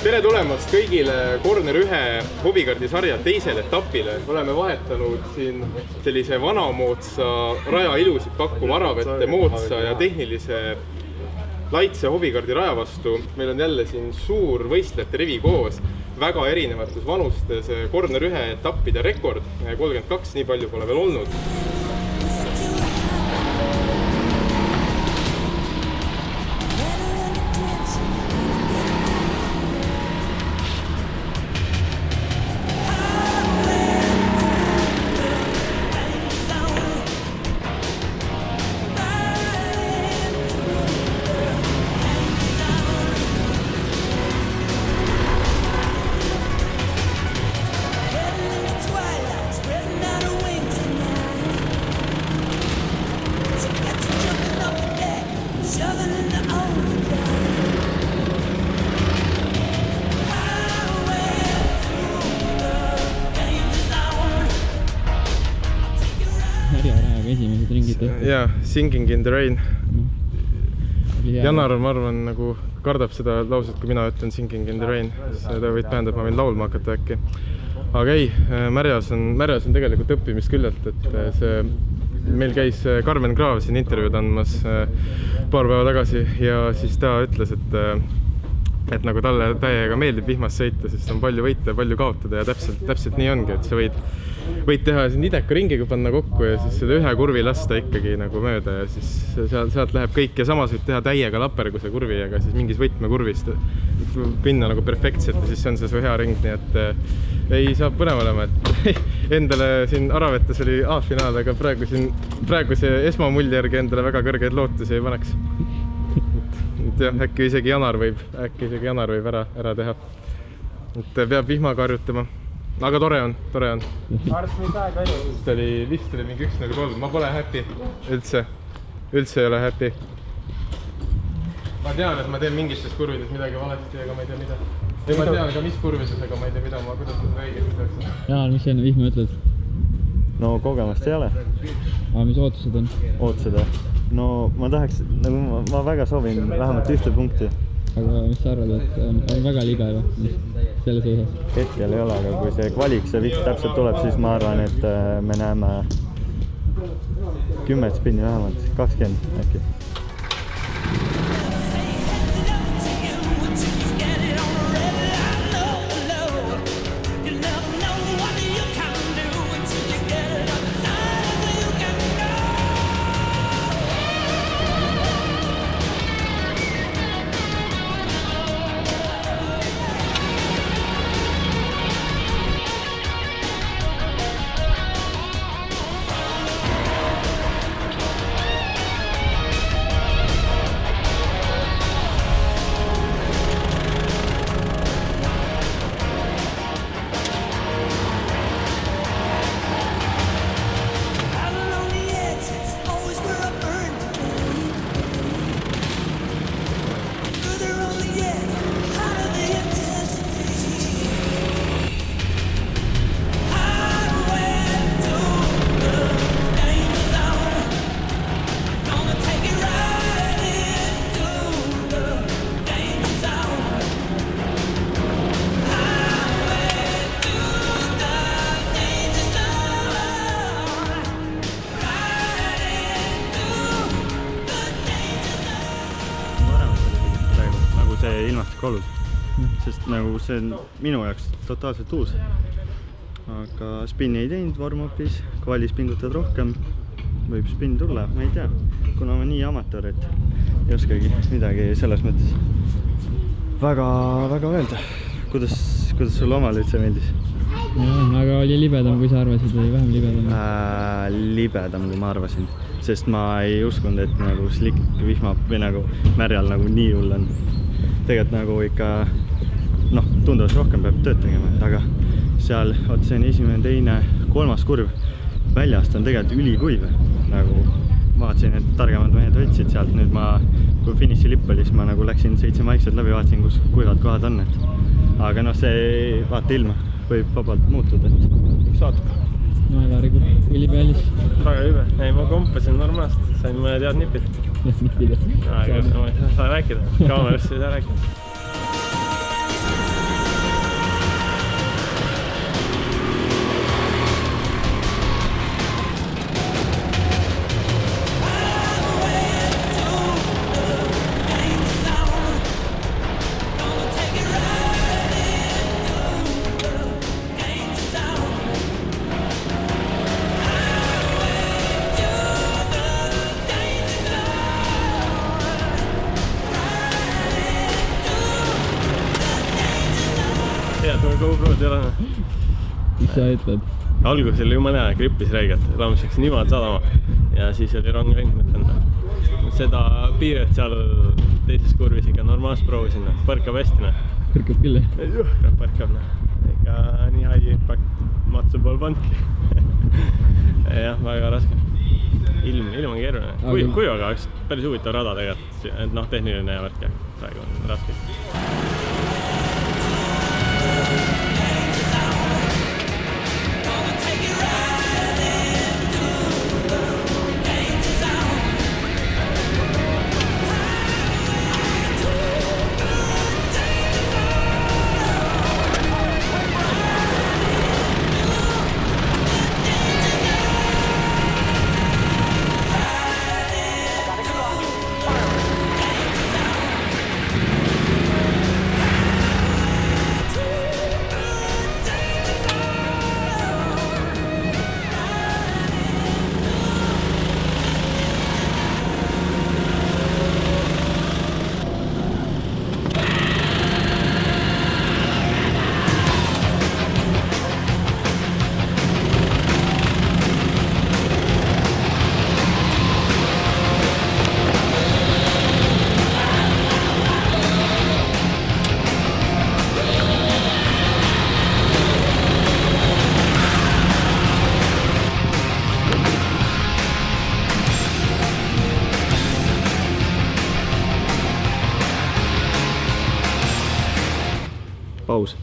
Tere tulemast kõigile Corner 1 hobikaardi sarja teisele etapile. Oleme vahetanud siin sellise vanamoodsa raja ilusid pakkuva Aravete moodsa ja tehnilise laitse hobikaardi raja vastu. Meil on jälle siin suur võistlejate rivi koos, väga erinevates vanustes Corner 1 etappide rekord, 32, nii palju pole veel olnud. Jaa, Singing in the Rain. Janar, ma arvan, nagu kardab seda lauset, kui mina ütlen Singing in the Rain. Seda võid tähendab, ma võin laulma hakata äkki. Aga ei, Märjas on tegelikult õppimist küllalt, et meil käis Karmen Kraav siin intervjuud andmas paar päeva tagasi ja siis ta ütles, et nagu talle täiega meeldib vihmas sõita, sest on palju võita ja palju kaotada ja täpselt nii ongi, et sa võid teha siin ideka ringiga panna kokku ja siis selle ühe kurvi lasta ikkagi nagu mööda ja siis sealt läheb kõik ja samas võid teha täiega laperguse kurvi, aga siis mingis võtmekurvist pinna nagu perfektselt ja siis see on see su hea ring, nii et ei saab põnev olema, et endale siin Aravetes oli A-finaal, aga praegu see esmamulli järgi endale väga kõrgeid lootusi ei paneks. Jah, äkki isegi Janar võib ära teha. Et peab vihmaga harjutama. Aga tore on. Vist oli mingi 1-0-3. Ma pole happy. Üldse ei ole happy. Ma tean, et ma teen mingites kurvides midagi valesti, aga ma ei tea mida. Ja ma tean ka mis kurvides, aga ma ei tea mida. Kuidas ma seda õigesti teeksin. Janar, mis enne vihma ütled? No kogemast ei ole. Aga mis ootused on? Ootused? No ma tahaks, nagu ma väga soovin vähemalt ühte punkti. Aga mis sa arvad, et on väga libe või selles osas? Hetkel ei ole, aga kui see kvalik see viht täpselt tuleb, siis ma arvan, et me näeme 10 spinni vähemalt, 20 äkki. Ilmastikuolud, sest nagu see on minu jaoks totaalselt uus. Aga spinni ei teinud warm-upis, kvalis pingutad rohkem, võib spinn tulla, ma ei tea, kuna ma nii amatöör, et ei oskagi midagi selles mõttes väga öelda. Kuidas sulle omal üldse meeldis? Aga oli libedam, kui sa arvasid või vähem libedam? Libedam, kui ma arvasin, sest ma ei uskunud, et nagu slick vihma või nagu märjal nagu nii hull on. Tegelikult nagu ikka, tunduvalt rohkem peab tööd tegema, aga seal see on esimene, teine, kolmas kurv väljast on tegelikult ülikuiv. Nagu vaatasin, et targemad mehed võtsid sealt, nüüd kui finiši lipp oli, siis ma nagu läksin 7 vaikselt läbi, vaatasin, kus kuivad kohad on. Aga see vaata ilma võib vabalt muutuda, et üks vaatub. Laari, kui libe oli? Väga libe. Ei, ma kompasin normaalselt, sain mõned head nipid. Nipid? Aga ma ei saa rääkida, kaamerasse ei saa rääkida. kuulnud ei ole. mis sa ütled? Alguses oli jumala hea, grippis räigelt, loomis läks niimoodi sadama ja siis oli rong läinud, mõtlen. Seda piiret seal teises kurvis ikka normaalselt proovisin, põrkab hästi. Põrkab küll, jah? Põrkab, ikka nii high impact matsu pool pandki. Jah, väga raske. Ilm on keeruline. Kuivaga oleks päris huvitav rada tegelikult, et tehniline ja värk, praegu on raske. Paus.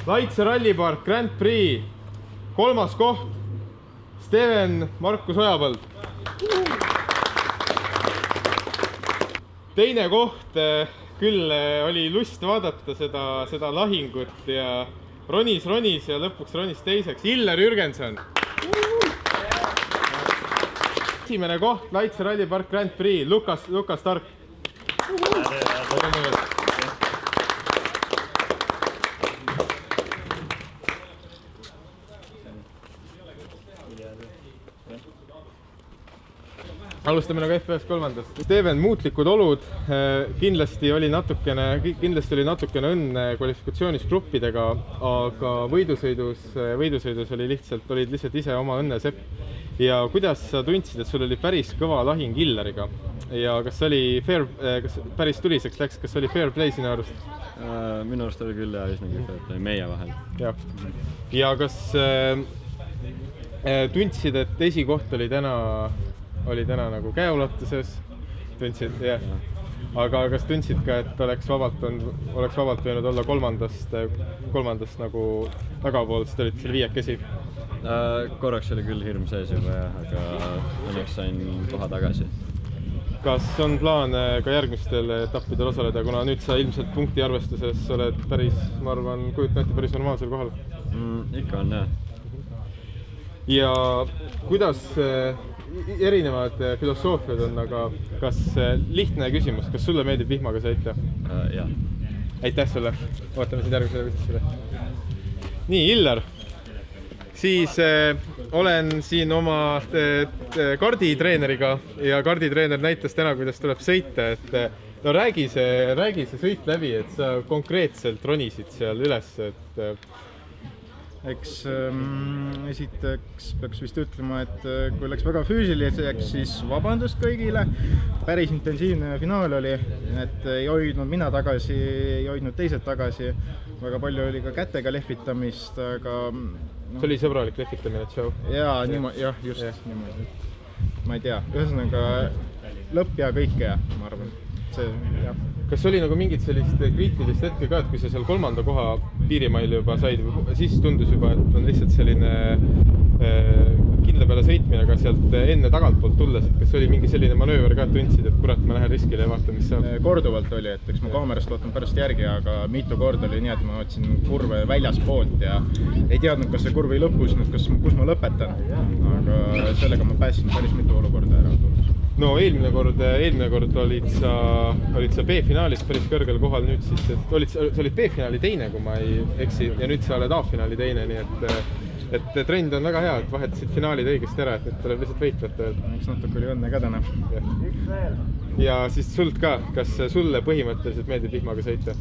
Laitse rallipark Grand Prix, 3. koht, Steven Markus Ojapõld. Teine koht, küll oli lust vaadata seda lahingut ja ronis ja lõpuks ronis teiseks, Illar Jürgenson. Esimene koht, Laitse rallipark Grand Prix, Lukas Tark. Alustame nagu F1 kolmandast. Steven, muutlikud olud, kindlasti oli natukene õnne kvalifikatsioonis gruppidega, aga võidusõidus olid lihtsalt ise oma õnne sepp. Ja kuidas sa tundsid, et sul oli päris kõva lahing Illariga? Ja kas päris tuliseks läks, kas oli fair play sinu arust? Minu arust oli küll üsnagi fair play meie vahel. Ja kas tundsid, et esikoht oli täna nagu käeulatuses, tundsid, jah. Aga kas tundsid ka, et oleks vabalt võinud olla kolmandast nagu tagapool, sest olid seal viiekesi? Korraks oli küll hirm sees juba, aga õnneks sain koha tagasi. Kas on plaan ka järgmistel etappidel osaleda, kuna nüüd sa ilmselt punkti arvestuses oled päris, ma arvan, kujutan ette päris normaalsel kohal? Ikka on, jah. Ja kuidas erinevad filosoofiad on, aga kas lihtne küsimus, kas sulle meeldib vihmaga sõita? Jah. Aitäh sulle, ootame sind järgmisele küsimusele. Nii, Illar, siis olen siin oma karditreeneriga ja karditreener näitas täna, kuidas tuleb sõita, et no räägi see sõit läbi, et sa konkreetselt ronisid seal üles, et eks esiteks peaks vist ütlema, et kui läks väga füüsiliseks, siis vabandust kõigile. Päris intensiivne finaal oli, et ei hoidnud mina tagasi, ei hoidnud teised tagasi. Väga palju oli ka kätega lehvitamist, aga see oli sõbralik lehvitamine, tšau. Jaa, just niimoodi. Ma ei tea, ühesõnaga lõpp ja kõike, ma arvan. Kas oli nagu mingit sellist kriitilist hetke ka, et kui sa seal 3. koha piirimail juba said, siis tundus juba, et on lihtsalt selline kindla peale sõitmine, aga sealt enne tagantpoolt tulles, et kas oli mingi selline manööver ka, et tundsid, et kurat, ma lähen riskile ja vaatan, mis saab? Korduvalt oli, et eks ma kaamerast vaatan pärast järgi, aga mitu korda oli nii, et ma otsin kurve väljas poolt ja ei teadnud, kas see kurvi lõpus, kus ma lõpetan, aga sellega ma pääsin päris mitu olukorda ära. No eelmine kord olid sa B-finaalis päris kõrgel kohal, nüüd siis, sa olid B-finaali teine, kui ma ei eksi, ja nüüd sa oled A-finaali teine, nii et trend on väga hea, et vahetasid finaalid õigesti ära, et nüüd tuleb lihtsalt võitlata. Üks natuke oli õnne ka täna. Ja siis sult ka, kas sulle põhimõtteliselt meeldib vihmaga sõita?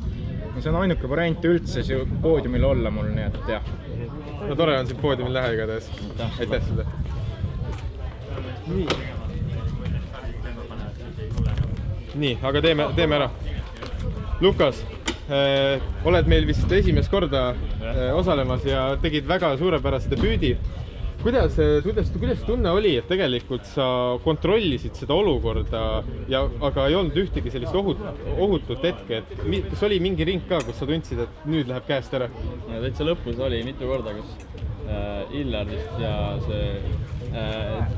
No see on ainuke variant üldse poodiumil olla mul, nii et jah. No tore on siin poodiumil lähe igatahes. Aitäh sulle. Nii, aga teeme ära. Lukas, oled meil vist esimest korda osalemas ja tegid väga suurepärase debüüdi. Kuidas tunne oli, et tegelikult sa kontrollisid seda olukorda, aga ei olnud ühtegi sellist ohutut hetke, et kas oli mingi ring ka, kus sa tundsid, et nüüd läheb käest ära? Täitsa lõpus oli mitu korda, kus Illar vist ja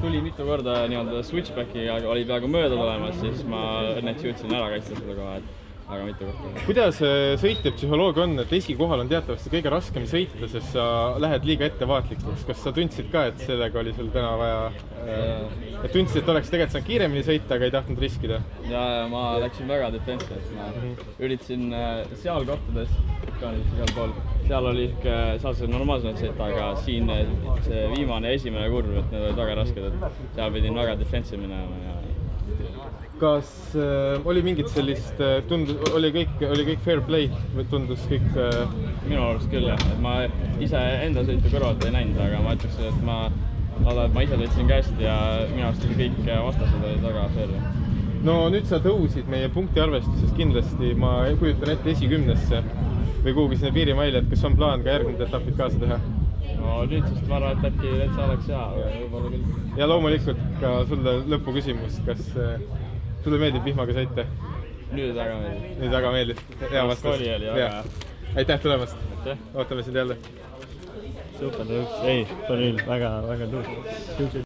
tuli mitu korda nii-öelda switchbacki, aga oli peaaegu mööda tulemas, siis ma õnneks jõudsin ära kaitsta seda koha, aga mitu korda. Kuidas sõitja psühholoogia on, et esikohal on teatavasti kõige raskem sõita, sest sa lähed liiga ettevaatlikuks. Kas sa tundsid ka, et sellega oli sul täna vaja, et tundsid, et oleks tegelikult saanud kiiremini sõita, aga ei tahtnud riskida? Ja ma läksin väga defensive, ma üritasin seal kohtades, seal pool. Seal oli seal see normaalselt sõita, aga siin see viimane esimene kurv, et need olid väga rasked, et seal pidin väga defensive minema. Kas oli mingit sellist, oli kõik fair play või tundus kõik? Minu arust küll, jah. Ma ise enda sõitu kõrvalt ei näinud, aga ma ütleks, et ma ise sõitsin käest ja minu arust kõik vastased olid väga fair. No nüüd sa tõusid meie punkti arvestuses kindlasti, ma kujutan ette esikümnesse või kuhugi sinna piirimaile, et kas on plaan ka järgmine etapid kaasa teha? No nüüd sest ma arvan, et äkki täitsa oleks hea, võib-olla küll. Ja loomulikult ka sulle lõpu küsimus, kas sulle meeldib vihmaga sõita? Nüüd väga meeldib. Nüüd väga meeldib, hea vastus. Oli väga hea. aitäh tulemast! ootame sind jälle! super tõus, ei, väga tuus.